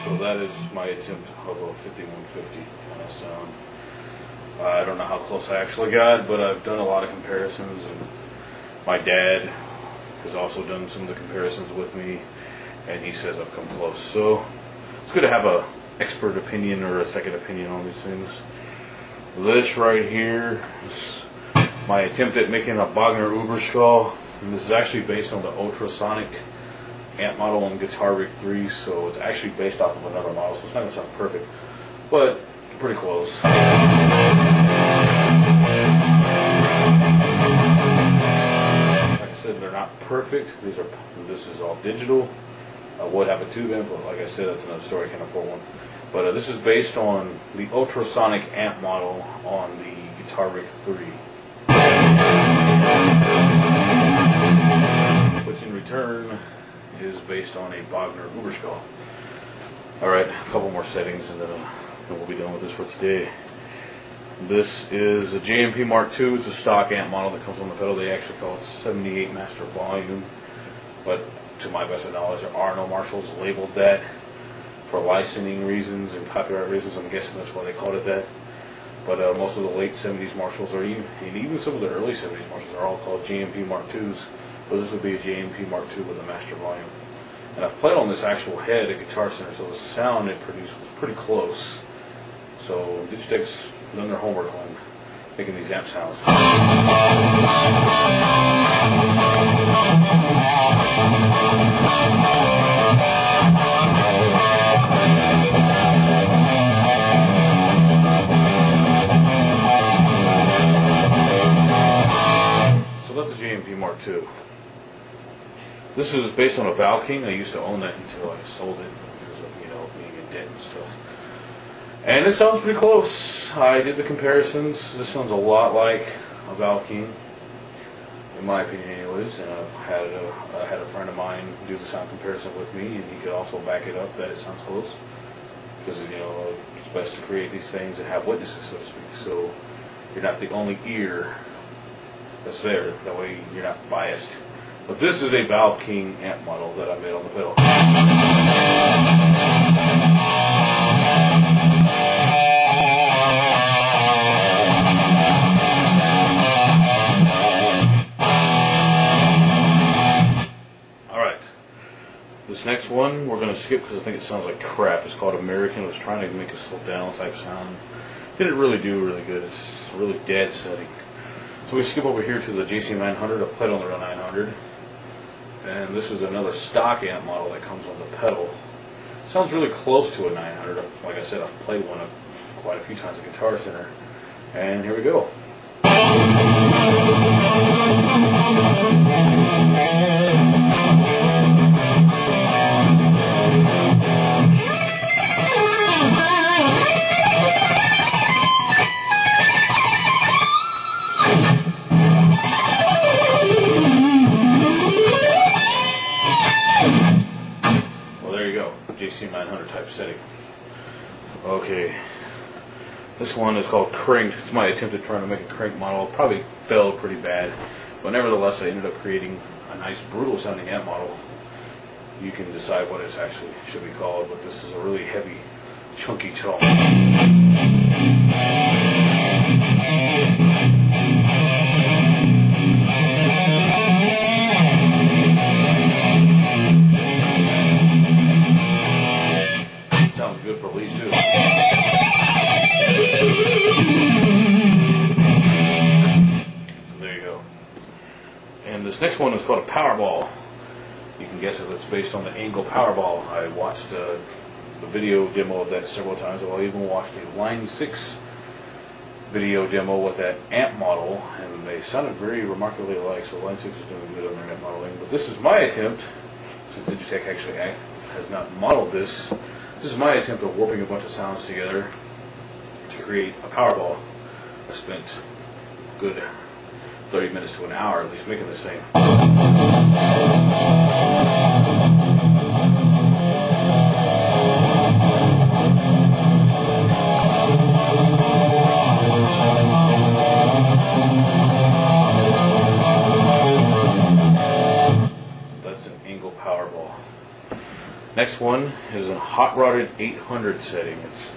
So that is my attempt of a 5150 kind of sound. I don't know how close I actually got, but I've done a lot of comparisons, and my dad has also done some of the comparisons with me, and he says I've come close. So it's good to have a expert opinion or a second opinion on these things. This right here is my attempt at making a Bogner Uberskull, and this is actually based on the ultrasonic amp model on Guitar 3, so it's actually based off of another model, so it's not going to sound perfect, but pretty close. Like I said, they're not perfect. This is all digital. I would have a tube amp, but like I said, that's another story. I can't afford one. But this is based on the ultrasonic amp model on the Guitar 3, which in return is based on a Bogner Uberskull. Alright, a couple more settings and then we'll be done with this for today. This is a JMP Mark II. It's a stock amp model that comes on the pedal. They actually call it 78 master volume, but to my best of knowledge there are no Marshalls labeled that for licensing reasons and copyright reasons. I'm guessing that's why they called it that. But most of the late 70s Marshalls are even some of the early 70s Marshalls are all called JMP Mark IIs. But this would be a JMP Mark II with a master volume. And I've played on this actual head at Guitar Center, so the sound it produced was pretty close. So Digitech's done their homework on making these amp sounds. So that's the JMP Mark II. This is based on a Valveking. I used to own that until I sold it because of, being in debt and stuff. And it sounds pretty close. I did the comparisons. This sounds a lot like a Valveking, in my opinion anyways. And I had a friend of mine do the sound comparison with me, and he could also back it up that it sounds close. Because, it's best to create these things and have witnesses, so to speak. So you're not the only ear that's there. That way you're not biased. But this is a Valveking amp model that I made on the pedal. Alright. This next one we're going to skip because I think it sounds like crap. It's called American. I was trying to make a slow down type sound. Didn't really do really good. It's a really dead setting. So we skip over here to the JC900. I played on the Real 900. And this is another stock amp model that comes on the pedal. Sounds really close to a 900. Like I said, I've played one quite a few times at Guitar Center. And here we go. JC900 type setting. Okay, this one is called Cranked. It's my attempt at trying to make a crank model. Probably failed pretty bad, but nevertheless I ended up creating a nice brutal sounding amp model. You can decide what it actually should be called, but this is a really heavy, chunky tone. Sounds good for leads too. So there you go. And this next one is called a Powerball. You can guess it's based on the Engl Powerball. I watched the video demo of that several times. I even watched a Line 6 video demo with that amp model, and they sounded very remarkably alike. So Line 6 is doing good on their amp modeling. But this is my attempt, since Digitech actually has not modeled this. This is my attempt at warping a bunch of sounds together to create a Powerball. I spent a good 30 minutes to an hour at least making this thing. Next one is a hot rodded 800 setting. It's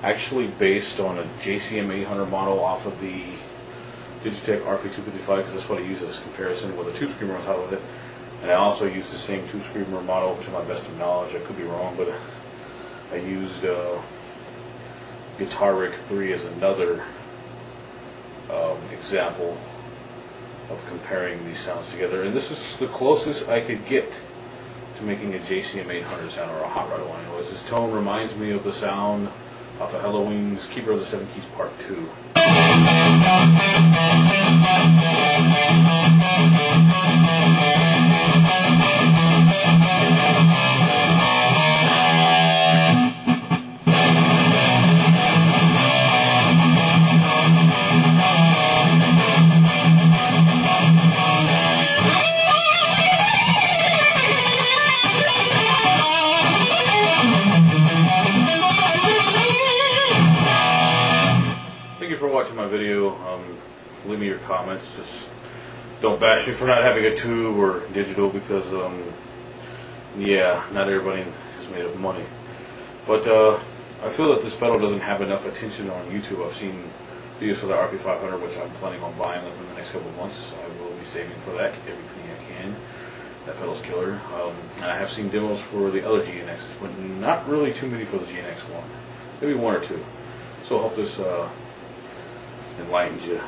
actually based on a JCM 800 model off of the dIGITECH RP255, because that's what I use as comparison with a tube screamer on top of it. And I also use the same tube screamer model to my best of knowledge. I could be wrong, but I used Guitar Rig 3 as another example of comparing these sounds together. And this is the closest I could get to making a JCM 800 sound, or a hot rod one. Anyways, this tone reminds me of the sound off of Halloween's Keeper of the Seven Keys Part 2. Thank you for watching my video. Leave me your comments. Just don't bash me for not having a tube or digital, because yeah, not everybody is made of money. But I feel that this pedal doesn't have enough attention on YouTube. I've seen videos for the RP500, which I'm planning on buying within the next couple of months. I will be saving for that every penny I can. That pedal's killer. And I have seen demos for the other gNXs, but not really too many for the gNX one. Maybe one or two. So I hope this enlightens you.